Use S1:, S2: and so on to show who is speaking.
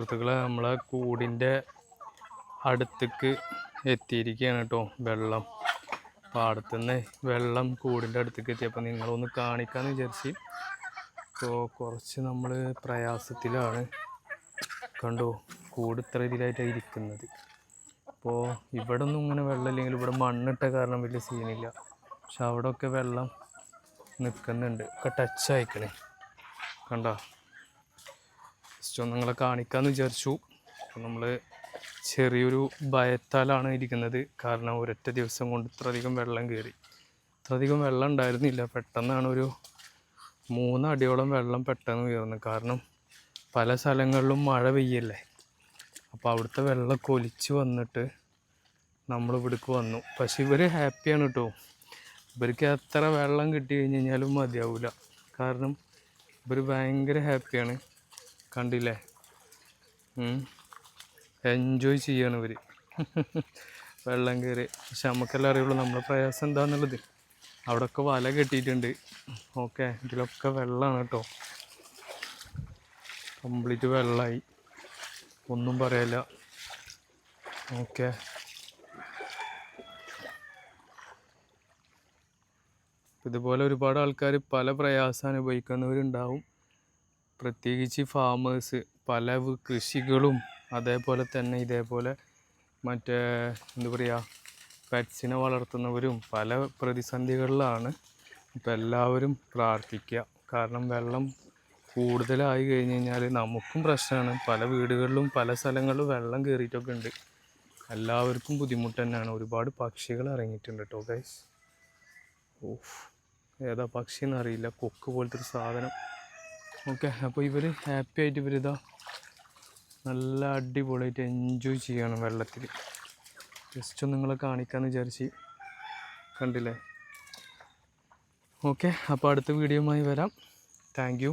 S1: സുഹൃത്തുക്കളെ നമ്മളെ കൂടിൻ്റെ അടുത്തേക്ക് എത്തിയിരിക്കുകയാണ് കേട്ടോ. വെള്ളം പാടത്തുനിന്ന് വെള്ളം കൂടിൻ്റെ അടുത്തേക്ക് എത്തിയപ്പോൾ നിങ്ങളൊന്ന് കാണിക്കാമെന്ന് വിചാരിച്ച്. ഇപ്പോൾ കുറച്ച് നമ്മൾ പ്രയാസത്തിലാണ്. കണ്ടോ, കൂട് ഇത്ര ഇതിലായിട്ടാണ് ഇരിക്കുന്നത്. അപ്പോൾ ഇവിടെ ഒന്നും ഇങ്ങനെ വെള്ളമില്ലെങ്കിൽ ഇവിടെ മണ്ണിട്ട കാരണം വലിയ സീനില്ല. പക്ഷെ അവിടെയൊക്കെ വെള്ളം നിൽക്കുന്നുണ്ട്, ഒക്കെ ടച്ച് ആയിക്കണേ. കണ്ടോ, ജസ്റ്റ് ഒന്ന് നിങ്ങളെ കാണിക്കാമെന്ന് വിചാരിച്ചു. അപ്പോൾ നമ്മൾ ചെറിയൊരു ഭയത്താലാണ് ഇരിക്കുന്നത്. കാരണം ഒരൊറ്റ ദിവസം കൊണ്ട് ഇത്രയധികം വെള്ളം കയറി. ഇത്രയധികം വെള്ളം ഉണ്ടായിരുന്നില്ല, പെട്ടെന്നാണ് ഒരു 3 അടിയോളം വെള്ളം പെട്ടെന്ന് ഉയർന്നത്. കാരണം പല സ്ഥലങ്ങളിലും മഴ പെയ്യല്ലേ, അപ്പോൾ അവിടുത്തെ വെള്ളമൊക്കെ ഒലിച്ച് വന്നിട്ട് നമ്മൾ ഇവിടേക്ക് വന്നു. പക്ഷെ ഇവർ ഹാപ്പിയാണ് കേട്ടോ. ഇവർക്ക് എത്ര വെള്ളം കിട്ടി കഴിഞ്ഞ് കഴിഞ്ഞാലും മതിയാവില്ല. കാരണം ഇവർ ഭയങ്കര ഹാപ്പിയാണ്. കണ്ടില്ലേ, എൻജോയ് ചെയ്യാണ് ഇവർ വെള്ളം കയറി. പക്ഷെ നമുക്കെല്ലാം അറിയുള്ളൂ നമ്മളെ പ്രയാസം എന്താണെന്നുള്ളത്. അവിടെയൊക്കെ വല കെട്ടിയിട്ടുണ്ട്. ഓക്കെ, ഇതിലൊക്കെ വെള്ളമാണ് കേട്ടോ. കംപ്ലീറ്റ് വെള്ളമായി, ഒന്നും പറയല്ല. ഓക്കെ, ഇതുപോലെ ഒരുപാട് ആൾക്കാർ പല പ്രയാസം അനുഭവിക്കുന്നവരുണ്ടാവും. പ്രത്യേകിച്ച് ഫാമേഴ്സ് പല കൃഷികളും അതേപോലെ തന്നെ ഇതേപോലെ മറ്റേ എന്താ പറയുക, പെറ്റ്സിനെ വളർത്തുന്നവരും പല പ്രതിസന്ധികളിലാണ്. ഇപ്പം എല്ലാവരും പ്രാർത്ഥിക്കുക. കാരണം വെള്ളം കൂടുതലായി കഴിഞ്ഞ് കഴിഞ്ഞാൽ നമുക്കും പ്രശ്നമാണ്. പല വീടുകളിലും പല സ്ഥലങ്ങളിലും വെള്ളം കയറിയിട്ടൊക്കെ ഉണ്ട്. എല്ലാവർക്കും ബുദ്ധിമുട്ട് തന്നെയാണ്. ഒരുപാട് പക്ഷികൾ ഇറങ്ങിയിട്ടുണ്ട് കേട്ടോ ഗൈസ്. ഓഫ്, ഏതാ പക്ഷി എന്നറിയില്ല, കൊക്ക് പോലത്തെ ഒരു സാധനം. ഓക്കെ, അപ്പോൾ ഇവർ ഹാപ്പി ആയിട്ട് ഇവരിതാ നല്ല അടിപൊളിയായിട്ട് എൻജോയ് ചെയ്യാണ് വെള്ളത്തിൽ. ജസ്റ്റ് ഒന്ന് നിങ്ങളെ കാണിക്കാമെന്ന് വിചാരിച്ച്. കണ്ടില്ലേ? ഓക്കെ, അപ്പോൾ അടുത്ത വീഡിയോയുമായി വരാം. Thank you.